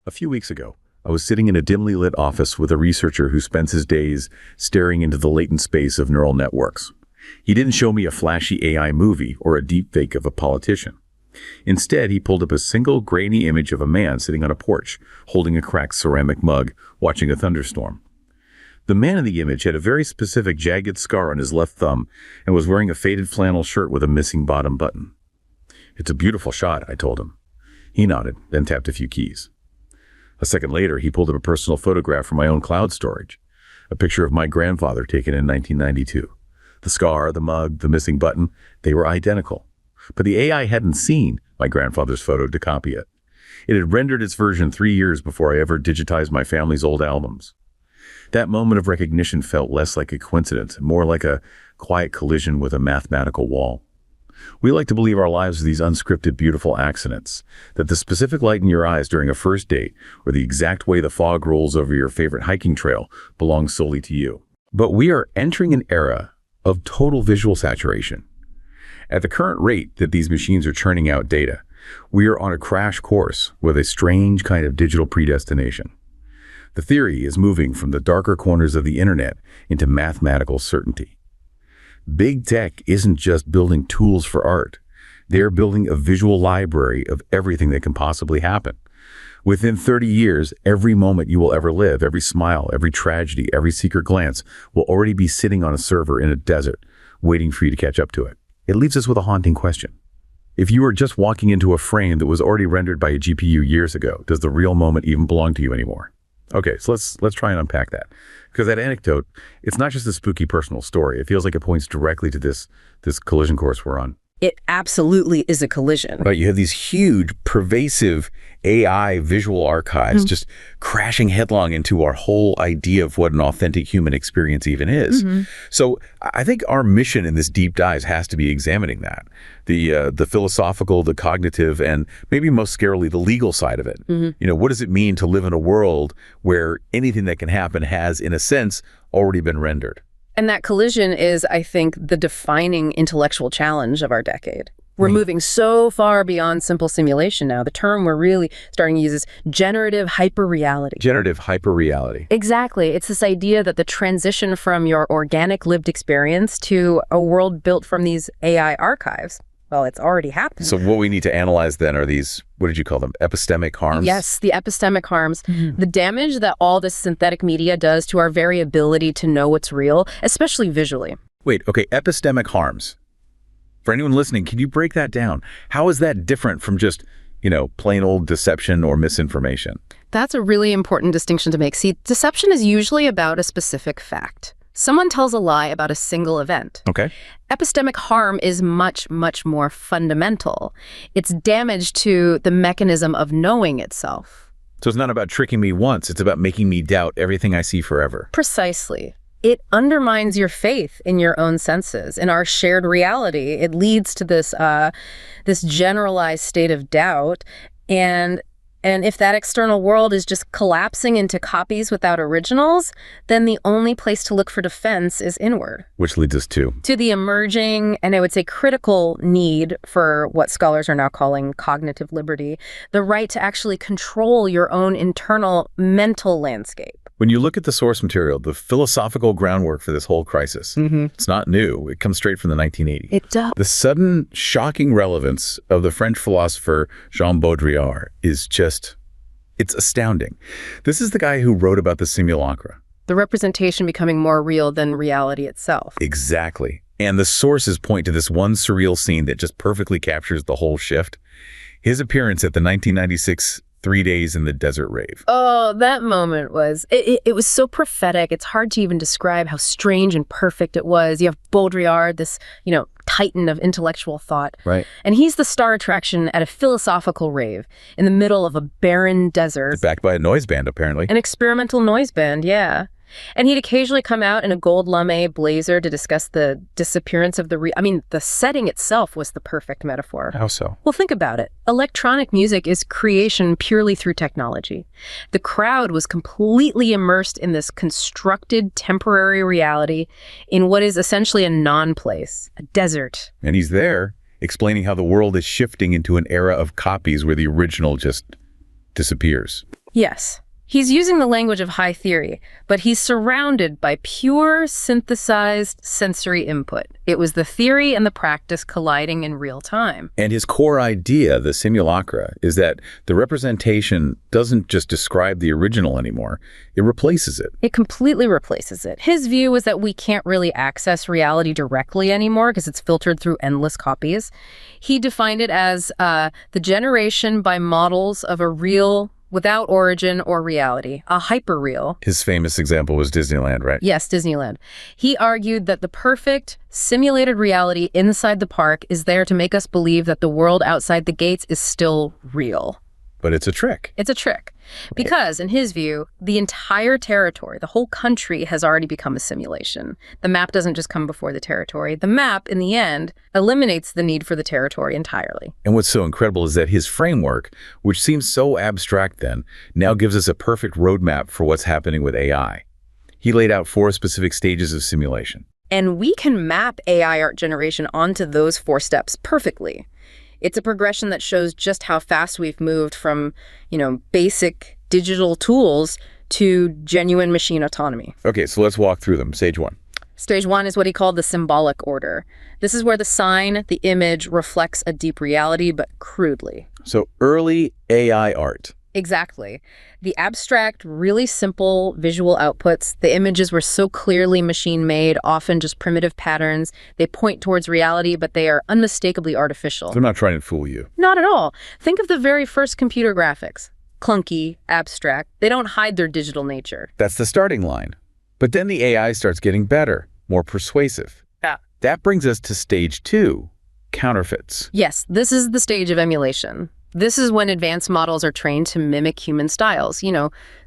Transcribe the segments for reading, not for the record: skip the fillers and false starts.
A few weeks ago, I was sitting in a dimly lit office with a researcher who spends his days staring into the latent space of neural networks. He didn't show me a flashy AI movie or a deepfake of a politician. Instead, he pulled up a single grainy image of a man sitting on a porch, holding a cracked ceramic mug, watching a thunderstorm. The man in the image had a very specific jagged scar on his left thumb and was wearing a faded flannel shirt with a missing bottom button. "It's a beautiful shot," I told him. He nodded, then tapped a few keys. A second later, he pulled up a personal photograph from my own cloud storage, a picture of my grandfather taken in 1992. The scar, the mug, the missing button, they were identical. But the AI hadn't seen my grandfather's photo to copy it. It had rendered its version 3 years before I ever digitized my family's old albums. That moment of recognition felt less like a coincidence, more like a quiet collision with a mathematical wall. We like to believe our lives are these unscripted, beautiful accidents, that the specific light in your eyes during a first date or the exact way the fog rolls over your favorite hiking trail belongs solely to you. But we are entering an era of total visual saturation. At the current rate that these machines are churning out data, we are on a crash course with a strange kind of digital predestination. The theory is moving from the darker corners of the internet into mathematical certainty. Big tech isn't just building tools for art. They're building a visual library of everything that can possibly happen. Within 30 years, every moment you will ever live, every smile, every tragedy, every secret glance will already be sitting on a server in a desert, waiting for you to catch up to it. It leaves us with a haunting question. If you were just walking into a frame that was already rendered by a GPU years ago, does the real moment even belong to you anymore? Okay, so let's try and unpack that. Because that anecdote, it's not just a spooky personal story. It feels like it points directly to this collision course we're on. It absolutely is a collision. Right, you have these huge, pervasive AI visual archives just crashing headlong into our whole idea of what an authentic human experience even is. So I think our mission in this deep dive has to be examining that. The philosophical, the cognitive, and maybe most scarily, the legal side of it. You know, what does it mean to live in a world where anything that can happen has, in a sense, already been rendered? And that collision is, I think, the defining intellectual challenge of our decade. We're moving so far beyond simple simulation now. The term we're really starting to use is generative hyperreality. Generative hyperreality. Exactly. It's this idea that the transition from your organic lived experience to a world built from these AI archives, well, it's already happened. So what we need to analyze then are these, what did you call them, epistemic harms? Yes, the epistemic harms. The damage that all this synthetic media does to our very ability to know what's real, especially visually. Wait, okay, epistemic harms. For anyone listening, can you break that down? How is that different from just, plain old deception or misinformation? That's a really important distinction to make. See, deception is usually about a specific fact. Someone tells a lie about a single event. Okay. Epistemic harm is much, much more fundamental. It's damage to the mechanism of knowing itself. So it's not about tricking me once, it's about making me doubt everything I see forever. Precisely. It undermines your faith in your own senses, in our shared reality. It leads to this generalized state of doubt. And if that external world is just collapsing into copies without originals, then the only place to look for defense is inward. Which leads us to the emerging, and I would say critical need for what scholars are now calling cognitive liberty, the right to actually control your own internal mental landscape. When you look at the source material, the philosophical groundwork for this whole crisis, it's not new. It comes straight from the 1980s. It does. The sudden, shocking relevance of the French philosopher Jean Baudrillard is just, it's astounding. This is the guy who wrote about the simulacra. The representation becoming more real than reality itself. Exactly. And the sources point to this one surreal scene that just perfectly captures the whole shift. His appearance at the 1996 3 Days in the Desert rave. Oh, that moment was, it was so prophetic. It's hard to even describe how strange and perfect it was. You have Baudrillard, this, titan of intellectual thought. Right. And he's the star attraction at a philosophical rave in the middle of a barren desert. Backed by a noise band, apparently. An experimental noise band, yeah. And he'd occasionally come out in a gold lame blazer to discuss the disappearance of the setting itself was the perfect metaphor. How so? Well, think about it. Electronic music is creation purely through technology. The crowd was completely immersed in this constructed temporary reality in what is essentially a non-place, a desert. And he's there explaining how the world is shifting into an era of copies where the original just disappears. Yes. He's using the language of high theory, but he's surrounded by pure synthesized sensory input. It was the theory and the practice colliding in real time. And his core idea, the simulacra, is that the representation doesn't just describe the original anymore, it replaces it. It completely replaces it. His view was that we can't really access reality directly anymore because it's filtered through endless copies. He defined it as the generation by models of a real without origin or reality, a hyperreal. His famous example was Disneyland, right? Yes, Disneyland. He argued that the perfect simulated reality inside the park is there to make us believe that the world outside the gates is still real. But it's a trick. It's a trick. Because, in his view, the entire territory, the whole country has already become a simulation. The map doesn't just come before the territory. The map, in the end, eliminates the need for the territory entirely. And what's so incredible is that his framework, which seems so abstract then, now gives us a perfect roadmap for what's happening with AI. He laid out 4 specific stages of simulation. And we can map AI art generation onto those 4 steps perfectly. It's a progression that shows just how fast we've moved from, basic digital tools to genuine machine autonomy. Okay, so let's walk through them. Stage 1. Stage 1 is what he called the symbolic order. This is where the sign, the image, reflects a deep reality, but crudely. So early AI art. Exactly. The abstract, really simple visual outputs, the images were so clearly machine-made, often just primitive patterns. They point towards reality, but they are unmistakably artificial. They're not trying to fool you. Not at all. Think of the very first computer graphics. Clunky, abstract. They don't hide their digital nature. That's the starting line. But then the AI starts getting better, more persuasive. Yeah. That brings us to stage 2, counterfeits. Yes, this is the stage of emulation. This is when advanced models are trained to mimic human styles.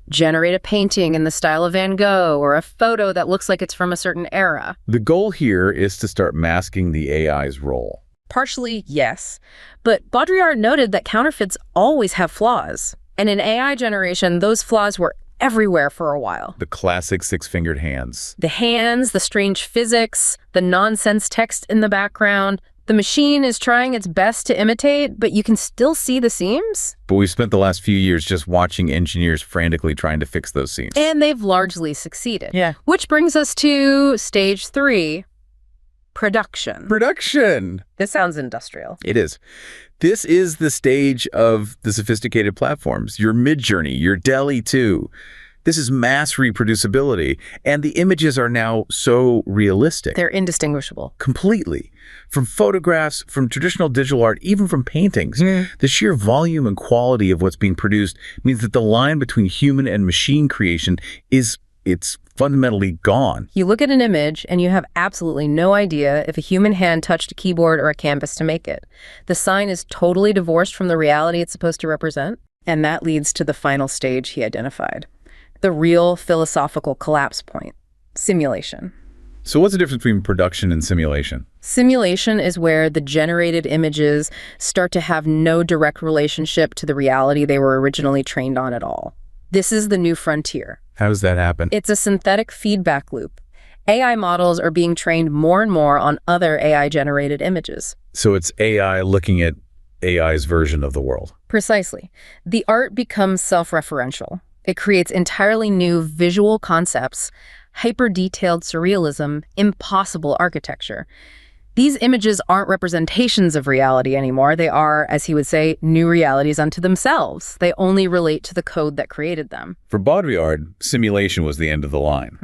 Generate a painting in the style of Van Gogh or a photo that looks like it's from a certain era. The goal here is to start masking the AI's role. Partially, yes. But Baudrillard noted that counterfeits always have flaws. And in AI generation, those flaws were everywhere for a while. The classic 6-fingered hands. The hands, the strange physics, the nonsense text in the background. The machine is trying its best to imitate, but you can still see the seams. But we've spent the last few years just watching engineers frantically trying to fix those seams. And they've largely succeeded. Yeah. Which brings us to stage 3, production. Production! This sounds industrial. It is. This is the stage of the sophisticated platforms, your Midjourney, your DALL-E 2. This is mass reproducibility, and the images are now so realistic. They're indistinguishable. Completely. From photographs, from traditional digital art, even from paintings, the sheer volume and quality of what's being produced means that the line between human and machine creation it's fundamentally gone. You look at an image and you have absolutely no idea if a human hand touched a keyboard or a canvas to make it. The sign is totally divorced from the reality it's supposed to represent, and that leads to the final stage he identified. The real philosophical collapse point, simulation. So what's the difference between production and simulation? Simulation is where the generated images start to have no direct relationship to the reality they were originally trained on at all. This is the new frontier. How does that happen? It's a synthetic feedback loop. AI models are being trained more and more on other AI-generated images. So it's AI looking at AI's version of the world. Precisely. The art becomes self-referential. It creates entirely new visual concepts, hyper-detailed surrealism, impossible architecture. These images aren't representations of reality anymore. They are, as he would say, new realities unto themselves. They only relate to the code that created them. For Baudrillard, simulation was the end of the line.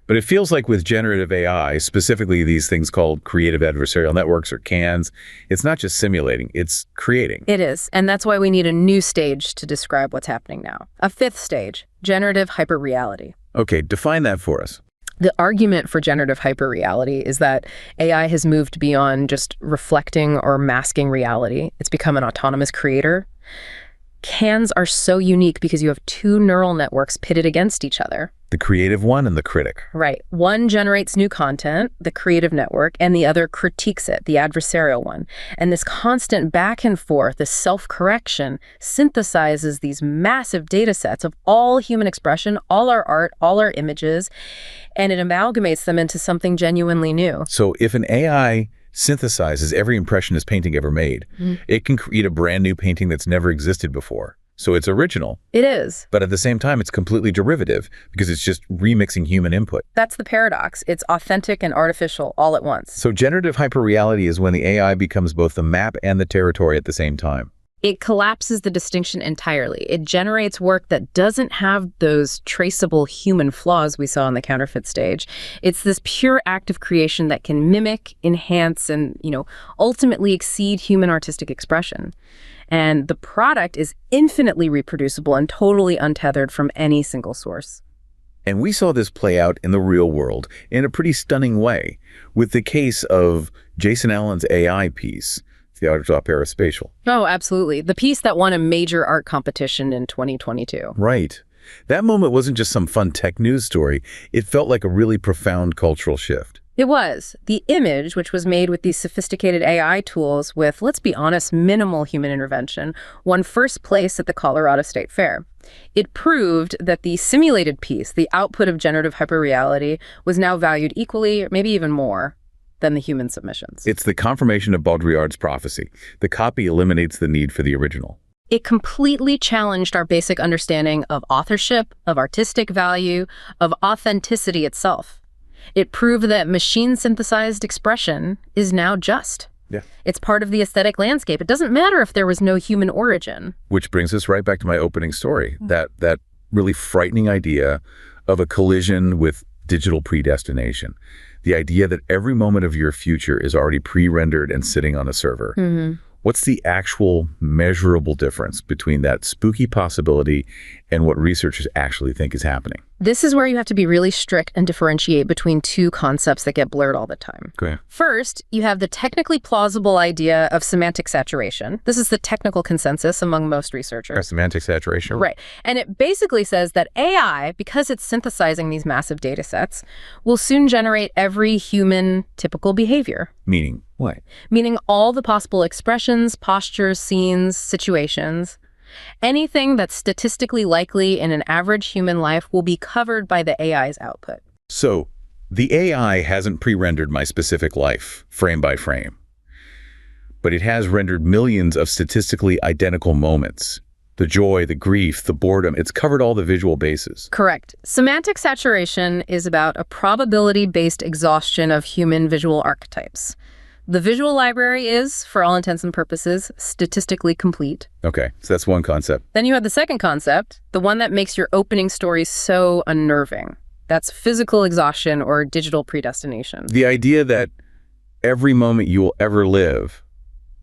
But it feels like with generative AI, specifically these things called creative adversarial networks or CANs, it's not just simulating, it's creating. It is, and that's why we need a new stage to describe what's happening now. A 5th stage, generative hyperreality. Okay, define that for us. The argument for generative hyperreality is that AI has moved beyond just reflecting or masking reality. It's become an autonomous creator. CANs are so unique because you have 2 neural networks pitted against each other. The creative one and the critic. Right. One generates new content, the creative network, and the other critiques it, the adversarial one. And this constant back and forth, this self-correction, synthesizes these massive data sets of all human expression, all our art, all our images, and it amalgamates them into something genuinely new. So if an AI synthesizes every impressionist painting ever made, it can create a brand new painting that's never existed before. So it's original. It is. But at the same time, it's completely derivative because it's just remixing human input. That's the paradox. It's authentic and artificial all at once. So generative hyperreality is when the AI becomes both the map and the territory at the same time. It collapses the distinction entirely. It generates work that doesn't have those traceable human flaws we saw on the counterfeit stage. It's this pure act of creation that can mimic, enhance, and, ultimately exceed human artistic expression. And the product is infinitely reproducible and totally untethered from any single source. And we saw this play out in the real world in a pretty stunning way with the case of Jason Allen's AI piece, The Art of Aerospatial. Oh, absolutely. The piece that won a major art competition in 2022. Right. That moment wasn't just some fun tech news story. It felt like a really profound cultural shift. It was. The image, which was made with these sophisticated AI tools with, let's be honest, minimal human intervention, won first place at the Colorado State Fair. It proved that the simulated piece, the output of generative hyperreality, was now valued equally, or maybe even more, than the human submissions. It's the confirmation of Baudrillard's prophecy. The copy eliminates the need for the original. It completely challenged our basic understanding of authorship, of artistic value, of authenticity itself. It proved that machine-synthesized expression is now just. Yeah. It's part of the aesthetic landscape. It doesn't matter if there was no human origin. Which brings us right back to my opening story, that really frightening idea of a collision with digital predestination. The idea that every moment of your future is already pre-rendered and sitting on a server. Mm-hmm. What's the actual measurable difference between that spooky possibility and what researchers actually think is happening? This is where you have to be really strict and differentiate between two concepts that get blurred all the time. Okay. First, you have the technically plausible idea of semantic saturation. This is the technical consensus among most researchers. Semantic saturation? Right. And it basically says that AI, because it's synthesizing these massive data sets, will soon generate every human typical behavior. Meaning what? Meaning all the possible expressions, postures, scenes, situations. Anything that's statistically likely in an average human life will be covered by the AI's output. So the AI hasn't pre-rendered my specific life, frame by frame, but it has rendered millions of statistically identical moments. The joy, the grief, the boredom, it's covered all the visual bases. Correct. Semantic saturation is about a probability-based exhaustion of human visual archetypes. The visual library is, for all intents and purposes, statistically complete. Okay, so that's one concept. Then you have the second concept, the one that makes your opening story so unnerving. That's physical exhaustion or digital predestination. The idea that every moment you will ever live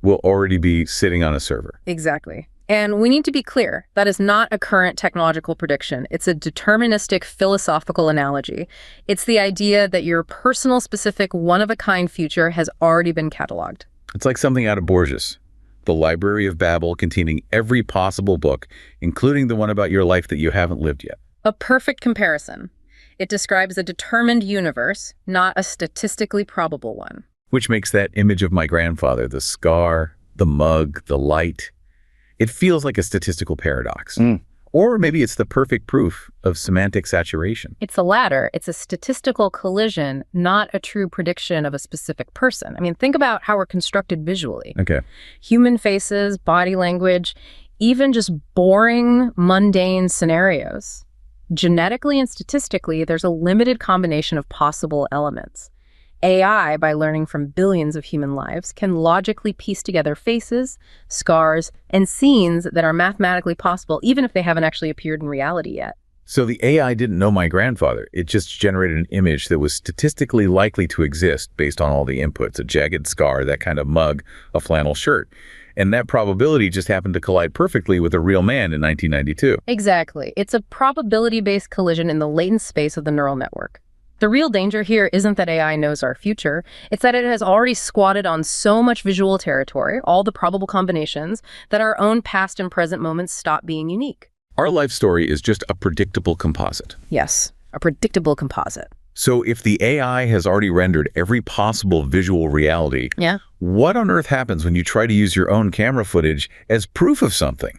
will already be sitting on a server. Exactly. And we need to be clear, that is not a current technological prediction. It's a deterministic philosophical analogy. It's the idea that your personal, specific, one-of-a-kind future has already been cataloged. It's like something out of Borges, the Library of Babel containing every possible book, including the one about your life that you haven't lived yet. A perfect comparison. It describes a determined universe, not a statistically probable one. Which makes that image of my grandfather, the scar, the mug, the light, it feels like a statistical paradox. Or maybe it's the perfect proof of semantic saturation. It's the latter. It's a statistical collision, not a true prediction of a specific person. I mean, think about how we're constructed visually. Okay. Human faces, body language, even just boring, mundane scenarios. Genetically and statistically, there's a limited combination of possible elements. AI, by learning from billions of human lives, can logically piece together faces, scars, and scenes that are mathematically possible, even if they haven't actually appeared in reality yet. So the AI didn't know my grandfather. It just generated an image that was statistically likely to exist based on all the inputs, a jagged scar, that kind of mug, a flannel shirt. And that probability just happened to collide perfectly with a real man in 1992. Exactly. It's a probability-based collision in the latent space of the neural network. The real danger here isn't that AI knows our future. It's that it has already squatted on so much visual territory, all the probable combinations, that our own past and present moments stop being unique. Our life story is just a predictable composite. Yes, a predictable composite. So if the AI has already rendered every possible visual reality, Yeah. What on earth happens when you try to use your own camera footage as proof of something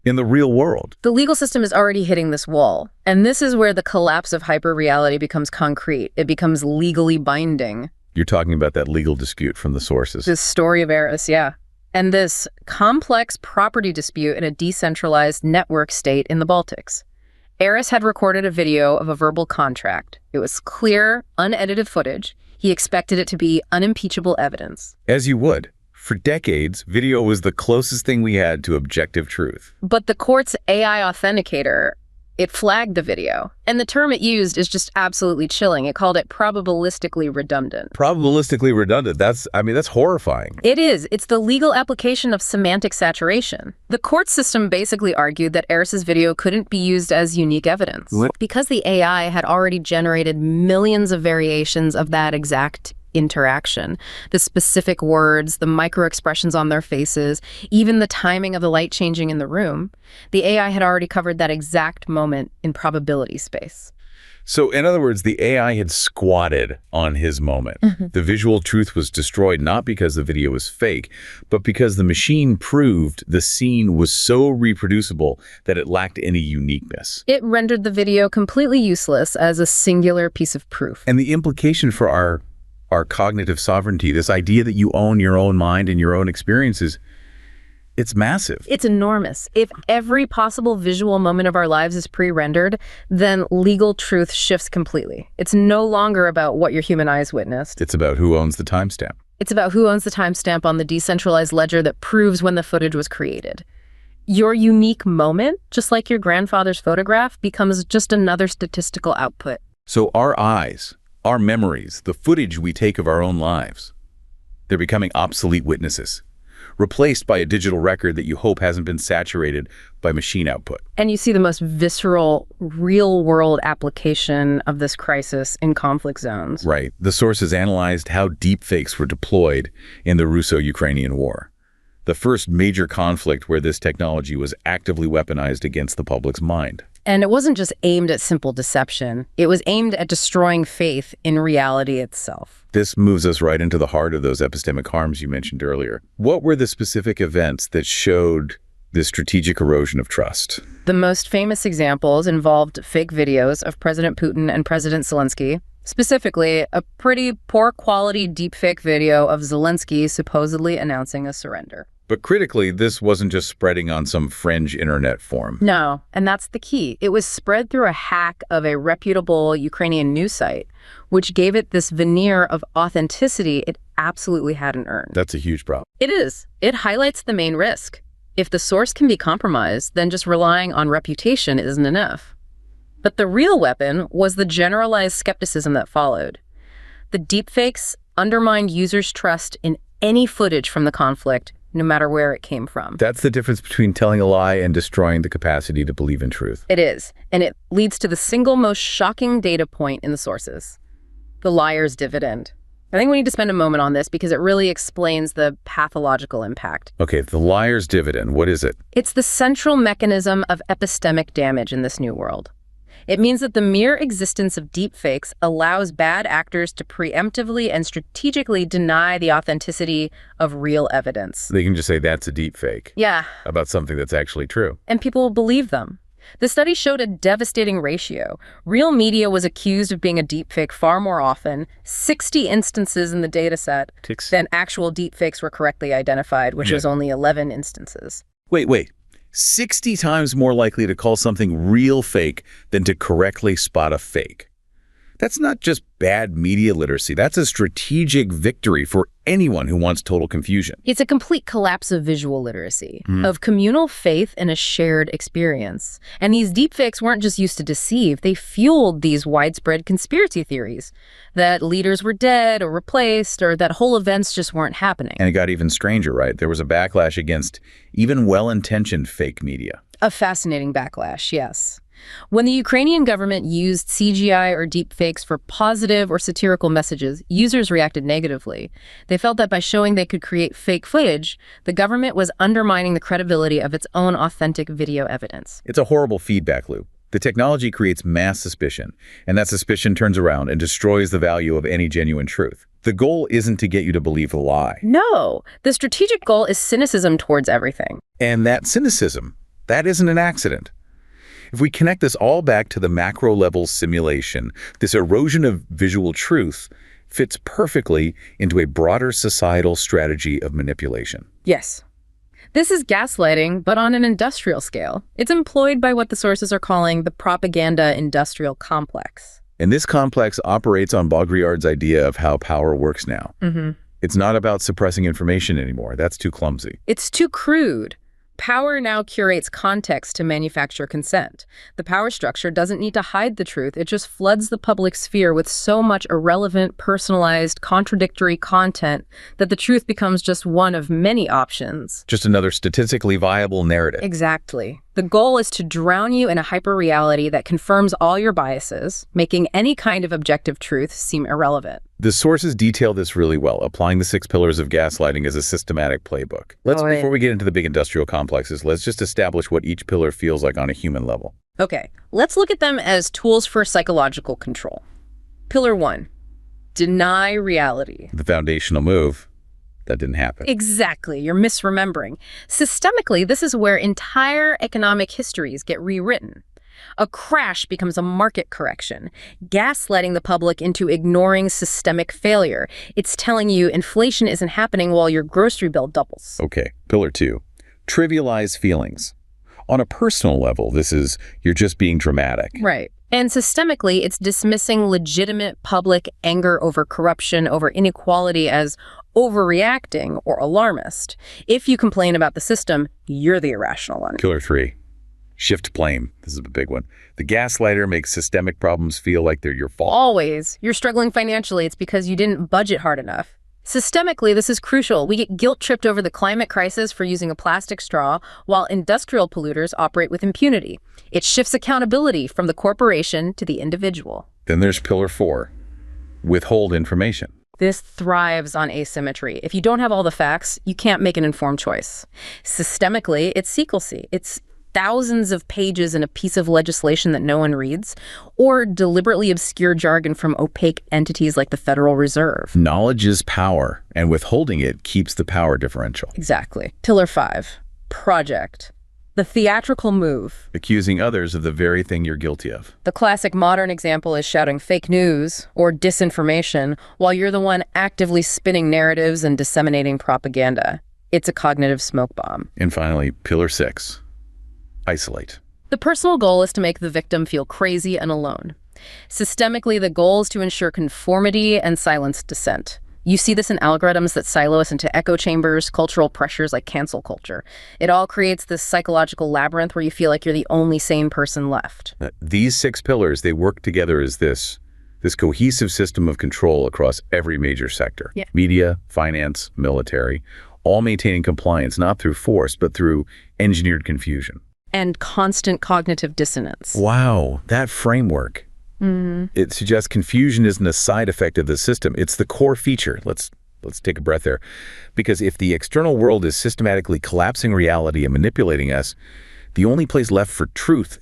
in the real world? The legal system is already hitting this wall, and this is where the collapse of hyperreality becomes concrete. It becomes legally binding. You're talking about that legal dispute from the sources. This story of Eris, yeah. and this complex property dispute in a decentralized network state in the Baltics. Eris had recorded a video of a verbal contract. It was clear, unedited footage. He expected it to be unimpeachable evidence. As you would. For decades, video was the closest thing we had to objective truth. But the court's AI authenticator, it flagged the video. And the term it used is just absolutely chilling. It called it probabilistically redundant. Probabilistically redundant. That's horrifying. It is. It's the legal application of semantic saturation. The court system basically argued that Eris's video couldn't be used as unique evidence. What? Because the AI had already generated millions of variations of that exact interaction. The specific words, the micro-expressions on their faces, even the timing of the light changing in the room. The AI had already covered that exact moment in probability space. So, in other words, the AI had squatted on his moment. The visual truth was destroyed not because the video was fake, but because the machine proved the scene was so reproducible that it lacked any uniqueness. It rendered the video completely useless as a singular piece of proof. And the implication for our cognitive sovereignty, this idea that you own your own mind and your own experiences, it's massive. It's enormous. If every possible visual moment of our lives is pre-rendered, then legal truth shifts completely. It's no longer about what your human eyes witnessed. It's about who owns the timestamp. It's about who owns the timestamp on the decentralized ledger that proves when the footage was created. Your unique moment, just like your grandfather's photograph, becomes just another statistical output. So our eyes, our memories, the footage we take of our own lives, they're becoming obsolete witnesses, replaced by a digital record that you hope hasn't been saturated by machine output. And you see the most visceral, real-world application of this crisis in conflict zones. Right. The sources analyzed how deepfakes were deployed in the Russo-Ukrainian war, the first major conflict where this technology was actively weaponized against the public's mind. And it wasn't just aimed at simple deception. It was aimed at destroying faith in reality itself. This moves us right into the heart of those epistemic harms you mentioned earlier. What were the specific events that showed this strategic erosion of trust? The most famous examples involved fake videos of President Putin and President Zelensky, specifically a pretty poor quality deepfake video of Zelensky supposedly announcing a surrender. But critically, this wasn't just spreading on some fringe internet forum. No, and that's the key. It was spread through a hack of a reputable Ukrainian news site, which gave it this veneer of authenticity it absolutely hadn't earned. That's a huge problem. It is. It highlights the main risk. If the source can be compromised, then just relying on reputation isn't enough. But the real weapon was the generalized skepticism that followed. The deepfakes undermined users' trust in any footage from the conflict, no matter where it came from. That's the difference between telling a lie and destroying the capacity to believe in truth. It is, and it leads to the single most shocking data point in the sources, the liar's dividend. I think we need to spend a moment on this because it really explains the pathological impact. Okay, the liar's dividend, what is it? It's the central mechanism of epistemic damage in this new world. It means that the mere existence of deepfakes allows bad actors to preemptively and strategically deny the authenticity of real evidence. They can just say that's a deepfake. Yeah. About something that's actually true. And people will believe them. The study showed a devastating ratio. Real media was accused of being a deepfake far more often, 60 instances in the data set, than actual deepfakes were correctly identified, which was only 11 instances. Wait. 60 times more likely to call something real fake than to correctly spot a fake. That's not just bad media literacy. That's a strategic victory for anyone who wants total confusion. It's a complete collapse of visual literacy, of communal faith in a shared experience. And these deepfakes weren't just used to deceive. They fueled these widespread conspiracy theories that leaders were dead or replaced or that whole events just weren't happening. And it got even stranger, right? There was a backlash against even well-intentioned fake media. A fascinating backlash, yes. When the Ukrainian government used CGI or deepfakes for positive or satirical messages, users reacted negatively. They felt that by showing they could create fake footage, the government was undermining the credibility of its own authentic video evidence. It's a horrible feedback loop. The technology creates mass suspicion, and that suspicion turns around and destroys the value of any genuine truth. The goal isn't to get you to believe the lie. No, the strategic goal is cynicism towards everything. And that cynicism, that isn't an accident. If we connect this all back to the macro-level simulation, this erosion of visual truth, fits perfectly into a broader societal strategy of manipulation. Yes. This is gaslighting, but on an industrial scale. It's employed by what the sources are calling the propaganda industrial complex. And this complex operates on Baudrillard's idea of how power works now. It's not about suppressing information anymore. That's too clumsy. It's too crude. Power now curates context to manufacture consent. The power structure doesn't need to hide the truth. It just floods the public sphere with so much irrelevant, personalized, contradictory content that the truth becomes just one of many options. Just another statistically viable narrative. Exactly. The goal is to drown you in a hyperreality that confirms all your biases, making any kind of objective truth seem irrelevant. The sources detail this really well, applying the 6 pillars of gaslighting as a systematic playbook. Before we get into the big industrial complexes, let's just establish what each pillar feels like on a human level. Okay, let's look at them as tools for psychological control. Pillar 1, deny reality. The foundational move. That didn't happen. Exactly, you're misremembering. Systemically, this is where entire economic histories get rewritten. A crash becomes a market correction, gaslighting the public into ignoring systemic failure. It's telling you inflation isn't happening while your grocery bill doubles. Okay, pillar 2, trivialize feelings. On a personal level, this is you're just being dramatic. Right. And systemically, it's dismissing legitimate public anger over corruption, over inequality as overreacting or alarmist. If you complain about the system, you're the irrational one. Pillar 3, shift blame. This is a big one. The gaslighter makes systemic problems feel like they're your fault. Always. You're struggling financially, it's because you didn't budget hard enough. Systemically, this is crucial. We get guilt-tripped over the climate crisis for using a plastic straw, while industrial polluters operate with impunity. It shifts accountability from the corporation to the individual. Then there's pillar 4, withhold information. This thrives on asymmetry. If you don't have all the facts, you can't make an informed choice. Systemically, it's secrecy. It's thousands of pages in a piece of legislation that no one reads, or deliberately obscure jargon from opaque entities like the Federal Reserve. Knowledge is power, and withholding it keeps the power differential. Exactly. Pillar 5, project. The theatrical move. Accusing others of the very thing you're guilty of. The classic modern example is shouting fake news or disinformation while you're the one actively spinning narratives and disseminating propaganda. It's a cognitive smoke bomb. And finally, pillar 6, isolate. The personal goal is to make the victim feel crazy and alone. Systemically, the goal is to ensure conformity and silence dissent. You see this in algorithms that silo us into echo chambers, cultural pressures like cancel culture. It all creates this psychological labyrinth where you feel like you're the only sane person left. These 6 pillars, they work together as this cohesive system of control across every major sector. Yeah. Media, finance, military, all maintaining compliance, not through force, but through engineered confusion. And constant cognitive dissonance. Wow, that framework. It suggests confusion isn't a side effect of the system. It's the core feature. Let's take a breath there. Because if the external world is systematically collapsing reality and manipulating us, the only place left for truth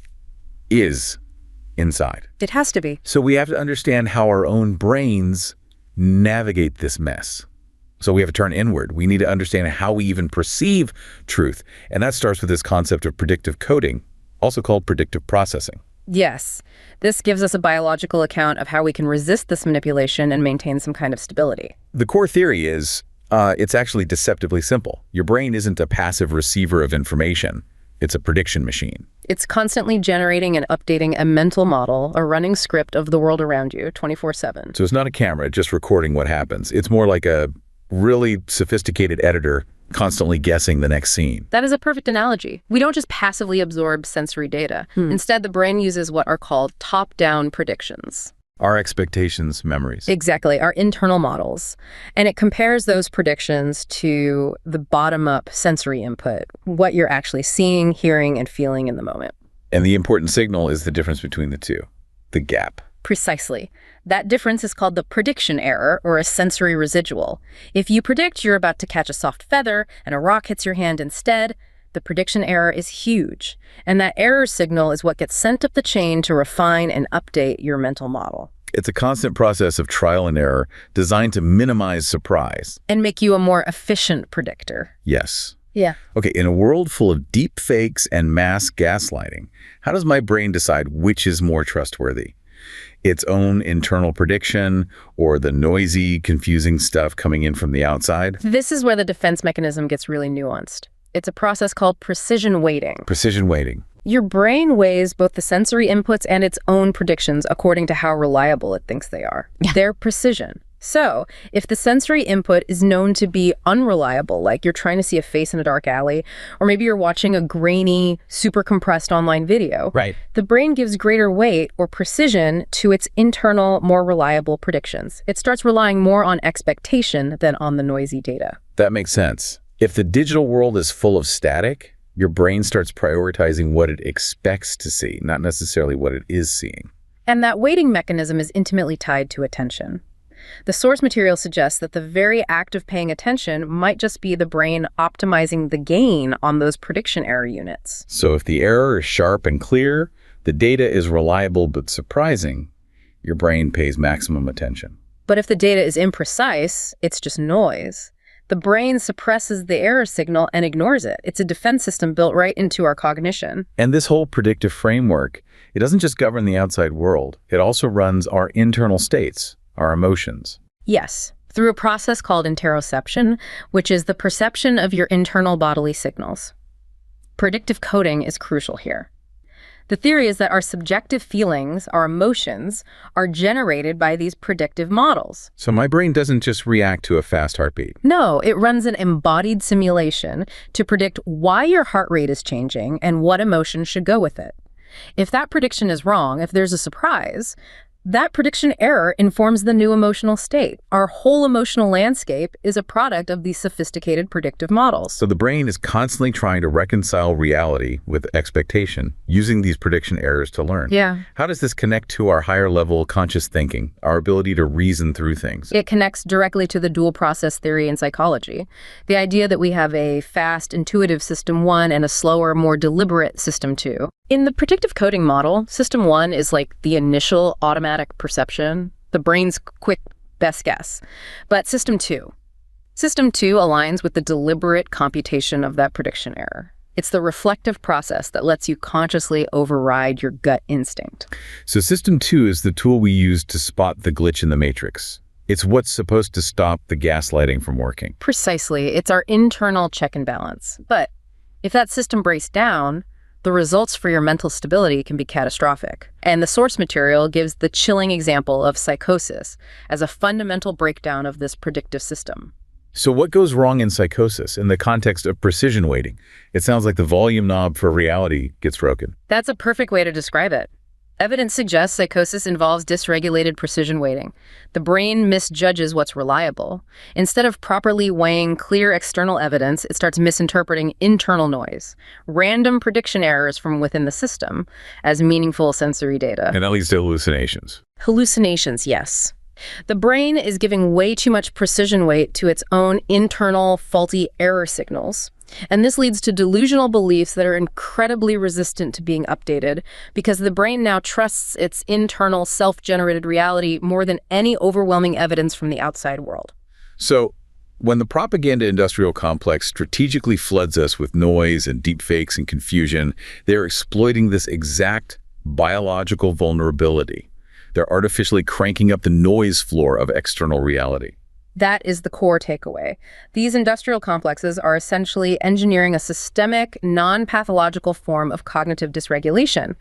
is inside. It has to be. So we have to understand how our own brains navigate this mess. So we have to turn inward. We need to understand how we even perceive truth. And that starts with this concept of predictive coding, also called predictive processing. Yes. This gives us a biological account of how we can resist this manipulation and maintain some kind of stability. The core theory is it's actually deceptively simple. Your brain isn't a passive receiver of information. It's a prediction machine. It's constantly generating and updating a mental model, a running script of the world around you 24/7. So it's not a camera just recording what happens. It's more like a really sophisticated editor constantly guessing the next scene. That is a perfect analogy. We don't just passively absorb sensory data. Instead, the brain uses what are called top-down predictions. Our expectations, memories. Exactly, our internal models. And it compares those predictions to the bottom-up sensory input, what you're actually seeing, hearing, and feeling in the moment. And the important signal is the difference between the two, the gap. Precisely. That difference is called the prediction error, or a sensory residual. If you predict you're about to catch a soft feather and a rock hits your hand instead, the prediction error is huge. And that error signal is what gets sent up the chain to refine and update your mental model. It's a constant process of trial and error designed to minimize surprise. And make you a more efficient predictor. Yes. Yeah. Okay, in a world full of deep fakes and mass gaslighting, how does my brain decide which is more trustworthy? its own internal prediction or the noisy, confusing stuff coming in from the outside? This is where the defense mechanism gets really nuanced. It's a process called precision weighting. Precision weighting. Your brain weighs both the sensory inputs and its own predictions according to how reliable it thinks they are. They're precision. So, if the sensory input is known to be unreliable, like you're trying to see a face in a dark alley, or maybe you're watching a grainy, super compressed online video, the brain gives greater weight or precision to its internal, more reliable predictions. It starts relying more on expectation than on the noisy data. That makes sense. If the digital world is full of static, your brain starts prioritizing what it expects to see, not necessarily what it is seeing. And that weighting mechanism is intimately tied to attention. The source material suggests that the very act of paying attention might just be the brain optimizing the gain on those prediction error units. So if the error is sharp and clear, the data is reliable but surprising, your brain pays maximum attention. But if the data is imprecise, it's just noise. The brain suppresses the error signal and ignores it. It's a defense system built right into our cognition. And this whole predictive framework, it doesn't just govern the outside world. It also runs our internal states, our emotions. Yes, through a process called interoception, which is the perception of your internal bodily signals. Predictive coding is crucial here. The theory is that our subjective feelings, our emotions, are generated by these predictive models. So my brain doesn't just react to a fast heartbeat. No, it runs an embodied simulation to predict why your heart rate is changing and what emotion should go with it. If that prediction is wrong, if there's a surprise, that prediction error informs the new emotional state. Our whole emotional landscape is a product of these sophisticated predictive models. So the brain is constantly trying to reconcile reality with expectation, using these prediction errors to learn. Yeah. How does this connect to our higher level conscious thinking, our ability to reason through things? It connects directly to the dual process theory in psychology. The idea that we have a fast, intuitive system 1 and a slower, more deliberate system 2. In the predictive coding model, system 1 is like the initial automatic perception, the brain's quick best guess. But system 2 aligns with the deliberate computation of that prediction error. It's the reflective process that lets you consciously override your gut instinct. So system 2 is the tool we use to spot the glitch in the matrix. It's what's supposed to stop the gaslighting from working. Precisely. It's our internal check and balance. But if that system breaks down, the results for your mental stability can be catastrophic. And the source material gives the chilling example of psychosis as a fundamental breakdown of this predictive system. So what goes wrong in psychosis in the context of precision weighting? It sounds like the volume knob for reality gets broken. That's a perfect way to describe it. Evidence suggests psychosis involves dysregulated precision weighting. The brain misjudges what's reliable. Instead of properly weighing clear external evidence, it starts misinterpreting internal noise, random prediction errors from within the system, as meaningful sensory data. And that leads to hallucinations. Hallucinations, yes. The brain is giving way too much precision weight to its own internal faulty error signals. And this leads to delusional beliefs that are incredibly resistant to being updated because the brain now trusts its internal self-generated reality more than any overwhelming evidence from the outside world. So when the propaganda industrial complex strategically floods us with noise and deepfakes and confusion, they're exploiting this exact biological vulnerability. They're artificially cranking up the noise floor of external reality. That is the core takeaway. These industrial complexes are essentially engineering a systemic, non-pathological form of cognitive dysregulation.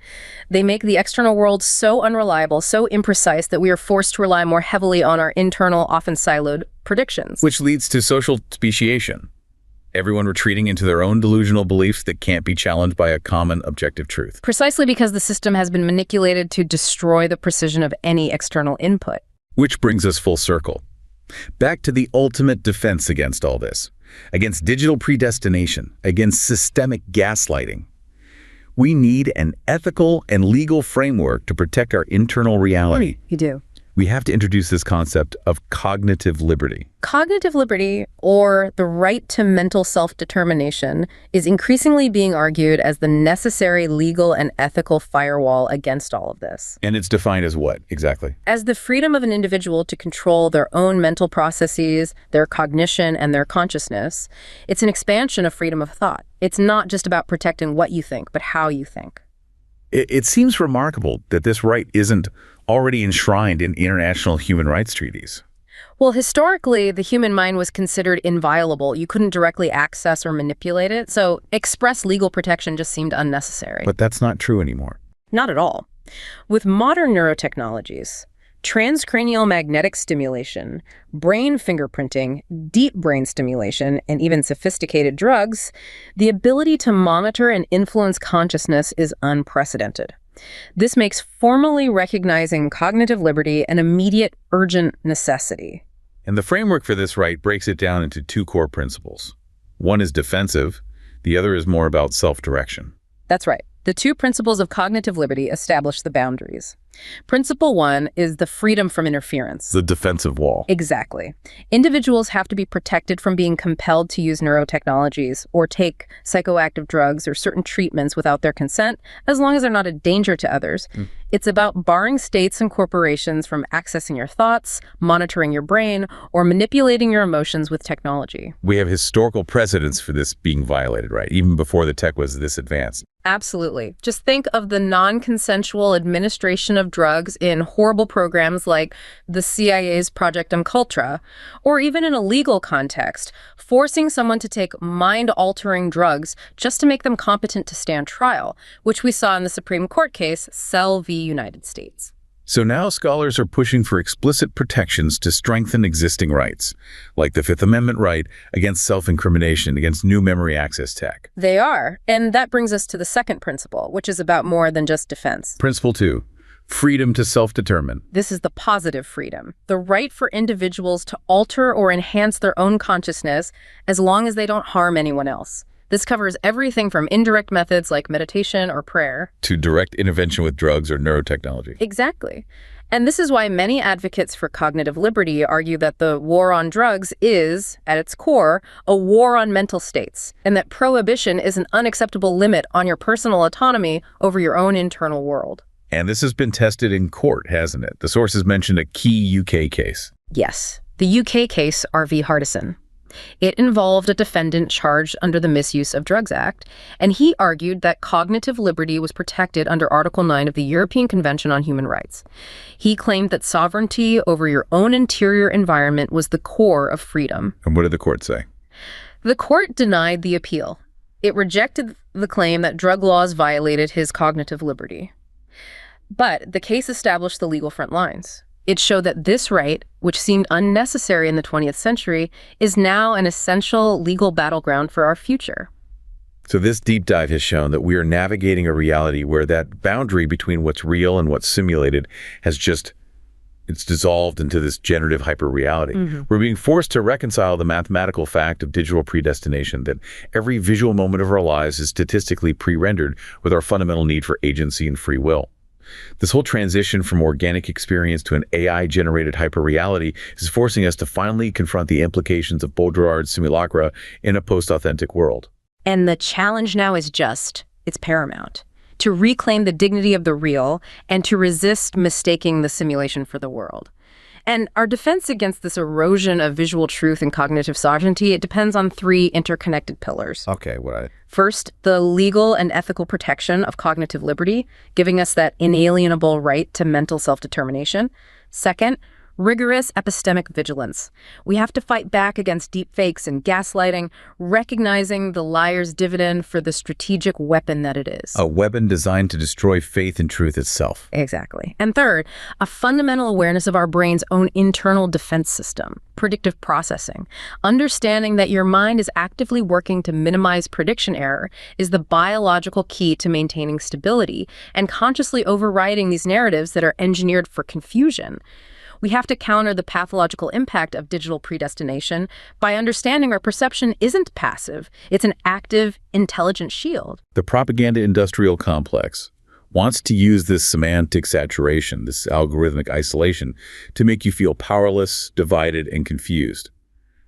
They make the external world so unreliable, so imprecise that we are forced to rely more heavily on our internal, often siloed predictions. Which leads to social speciation. Everyone retreating into their own delusional beliefs that can't be challenged by a common objective truth. Precisely because the system has been manipulated to destroy the precision of any external input. Which brings us full circle. Back to the ultimate defense against all this, against digital predestination, against systemic gaslighting. We need an ethical and legal framework to protect our internal reality. You do. We have to introduce this concept of cognitive liberty. Cognitive liberty, or the right to mental self-determination, is increasingly being argued as the necessary legal and ethical firewall against all of this. And it's defined as what, exactly? As the freedom of an individual to control their own mental processes, their cognition, and their consciousness. It's an expansion of freedom of thought. It's not just about protecting what you think, but how you think. It seems remarkable that this right isn't already enshrined in international human rights treaties. Well, historically, the human mind was considered inviolable. You couldn't directly access or manipulate it, so express legal protection just seemed unnecessary. But that's not true anymore. Not at all. With modern neurotechnologies, transcranial magnetic stimulation, brain fingerprinting, deep brain stimulation, and even sophisticated drugs, the ability to monitor and influence consciousness is unprecedented. This makes formally recognizing cognitive liberty an immediate, urgent necessity. And the framework for this right breaks it down into two core principles. One is defensive, the other is more about self-direction. That's right. The two principles of cognitive liberty establish the boundaries. Principle 1 is the freedom from interference. The defensive wall. Exactly. Individuals have to be protected from being compelled to use neurotechnologies or take psychoactive drugs or certain treatments without their consent, as long as they're not a danger to others. It's about barring states and corporations from accessing your thoughts, monitoring your brain, or manipulating your emotions with technology. We have historical precedents for this being violated, right? Even before the tech was this advanced. Absolutely. Just think of the non-consensual administration of drugs in horrible programs like the CIA's Project MKUltra, or even in a legal context, forcing someone to take mind-altering drugs just to make them competent to stand trial, which we saw in the Supreme Court case, Sell v. United States. So now scholars are pushing for explicit protections to strengthen existing rights, like the Fifth Amendment right against self-incrimination, against new memory access tech. They are, and that brings us to the second principle, which is about more than just defense. Principle 2, freedom to self-determine. This is the positive freedom, the right for individuals to alter or enhance their own consciousness as long as they don't harm anyone else. This covers everything from indirect methods like meditation or prayer to direct intervention with drugs or neurotechnology. Exactly. And this is why many advocates for cognitive liberty argue that the war on drugs is, at its core, a war on mental states, and that prohibition is an unacceptable limit on your personal autonomy over your own internal world. And this has been tested in court, hasn't it? The sources mentioned a key UK case. Yes, the UK case, R.V. Hardison. It involved a defendant charged under the Misuse of Drugs Act, and he argued that cognitive liberty was protected under Article 9 of the European Convention on Human Rights. He claimed that sovereignty over your own interior environment was the core of freedom. And what did the court say? The court denied the appeal. It rejected the claim that drug laws violated his cognitive liberty. But the case established the legal front lines. It showed that this right, which seemed unnecessary in the 20th century, is now an essential legal battleground for our future. So this deep dive has shown that we are navigating a reality where that boundary between what's real and what's simulated has it's dissolved into this generative hyperreality. We're being forced to reconcile the mathematical fact of digital predestination, that every visual moment of our lives is statistically pre-rendered with our fundamental need for agency and free will. This whole transition from organic experience to an AI-generated hyperreality is forcing us to finally confront the implications of Baudrillard's simulacra in a post-authentic world. And the challenge now is it's paramount, to reclaim the dignity of the real and to resist mistaking the simulation for the world. And our defense against this erosion of visual truth and cognitive sovereignty, it depends on three interconnected pillars. Okay, First, the legal and ethical protection of cognitive liberty, giving us that inalienable right to mental self-determination. Second, rigorous epistemic vigilance. We have to fight back against deepfakes and gaslighting, recognizing the liar's dividend for the strategic weapon that it is. A weapon designed to destroy faith in truth itself. Exactly. And third, a fundamental awareness of our brain's own internal defense system, predictive processing. Understanding that your mind is actively working to minimize prediction error is the biological key to maintaining stability and consciously overriding these narratives that are engineered for confusion. We have to counter the pathological impact of digital predestination by understanding our perception isn't passive. It's an active, intelligent shield. The propaganda industrial complex wants to use this semantic saturation, this algorithmic isolation, to make you feel powerless, divided, and confused.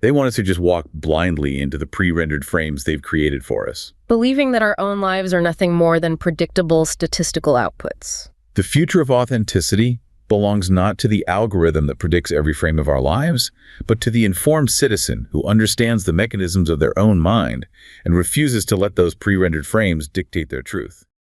They want us to just walk blindly into the pre-rendered frames they've created for us, believing that our own lives are nothing more than predictable statistical outputs. The future of authenticity belongs not to the algorithm that predicts every frame of our lives, but to the informed citizen who understands the mechanisms of their own mind and refuses to let those pre-rendered frames dictate their truth.